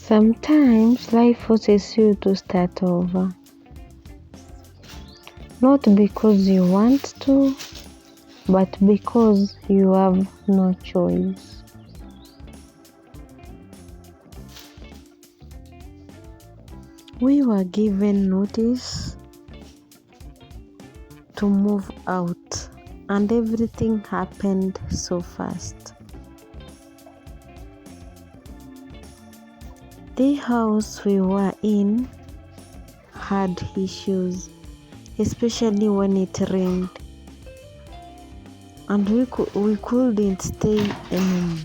Sometimes life forces you to start over, not because you want to, but because you have no choice. We were given notice to move out, and everything happened so fast. The house we were in had issues, especially when it rained, and we couldn't stay anymore.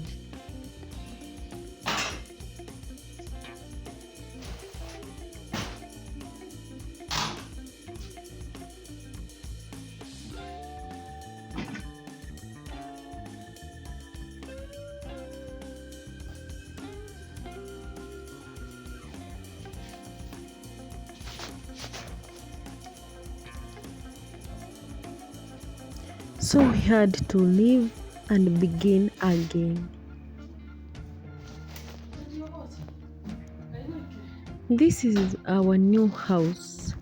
So we had to leave and begin again. This is our new house.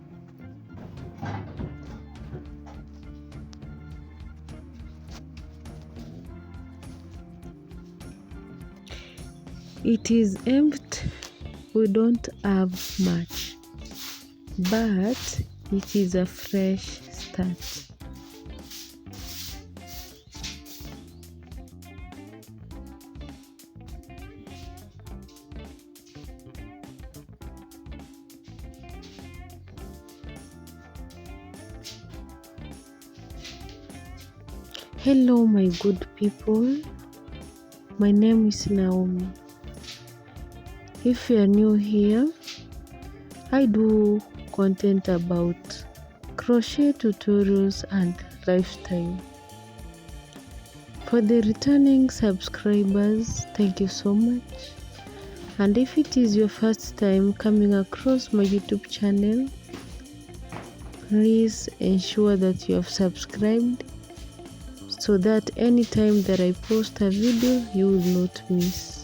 It is empty. We don't have much, but it is a fresh start. Hello, my good people. My name is Naomi. If you are new here, I do content about crochet tutorials and lifestyle. For the returning subscribers, thank you so much. And if it is your first time coming across my YouTube channel, please ensure that you have subscribed so that anytime that I post a video, you will not miss.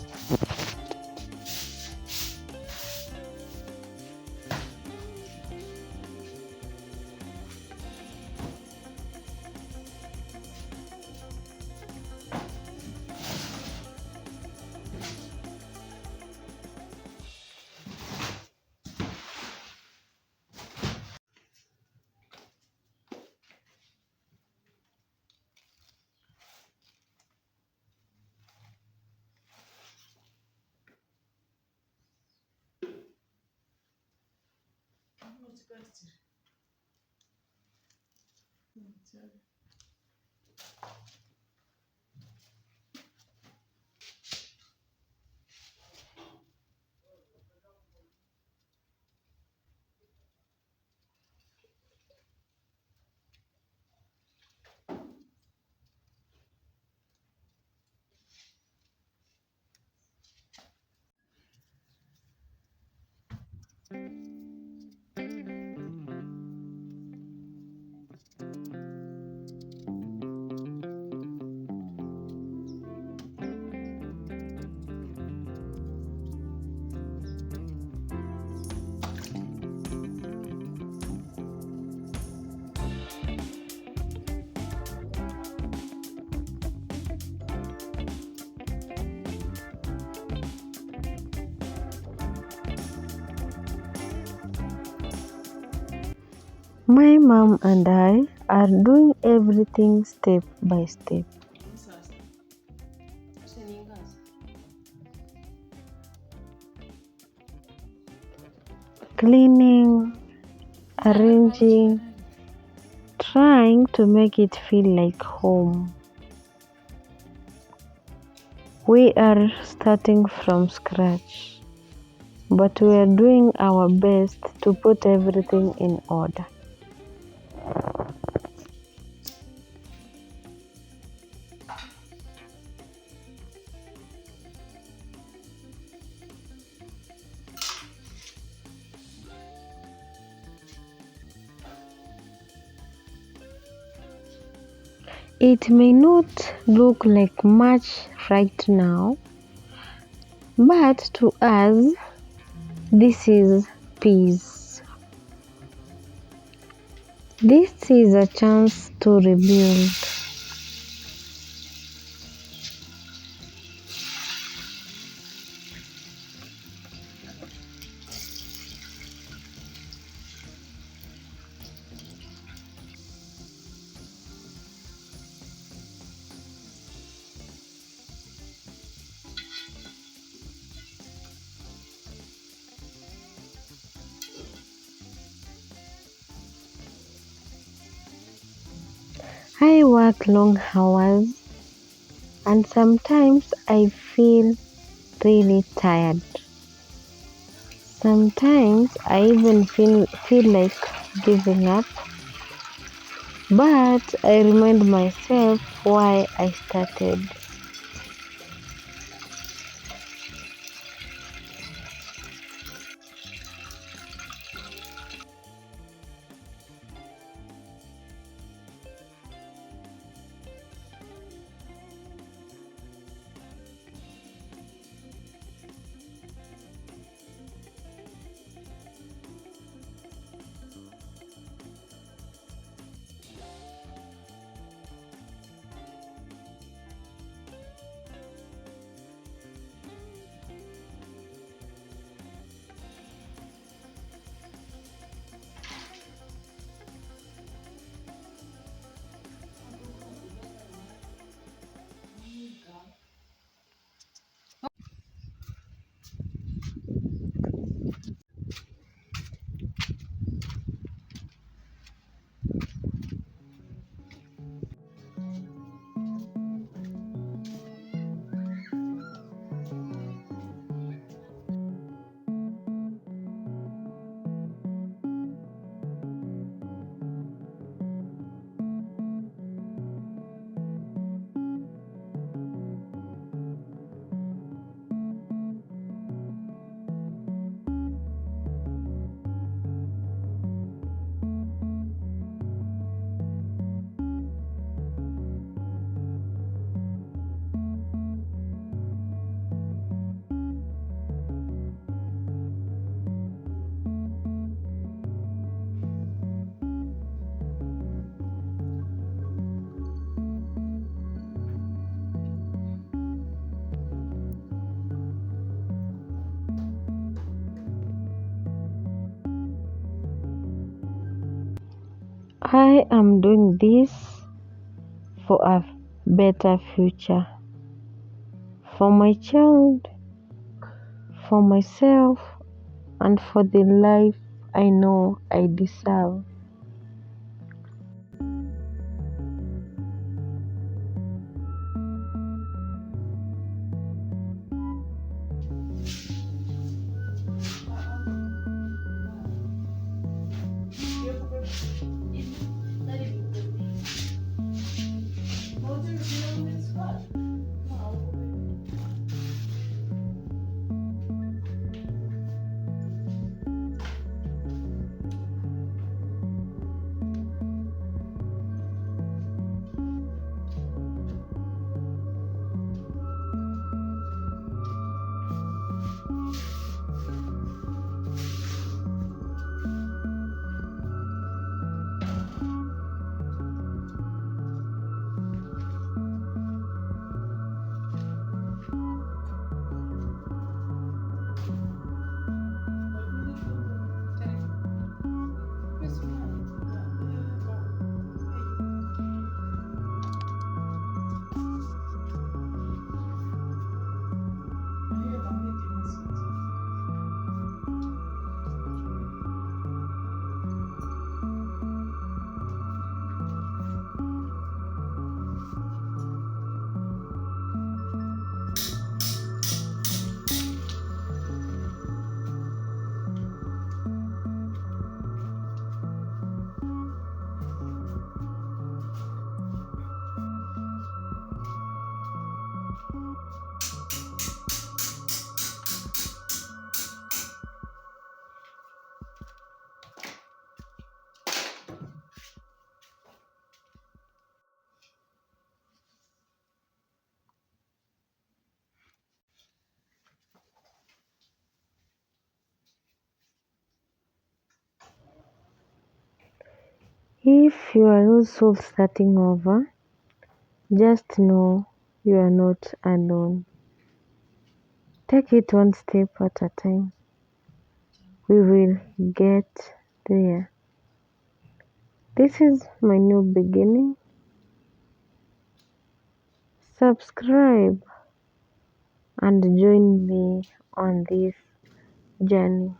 My mom and I are doing everything step by step. Cleaning, arranging, trying to make it feel like home. We are starting from scratch, but we are doing our best to put everything in order. It may not look like much right now, but to us, This is peace. This is a chance to rebuild. I work long hours and sometimes I feel really tired. Sometimes I even feel like giving up, but I remind myself why I started. I am doing this for a better future, for my child, for myself, and for the life I know I deserve. If you are also starting over, just know you are not alone. Take it one step at a time. We will get there. This is my new beginning. Subscribe and join me on this journey.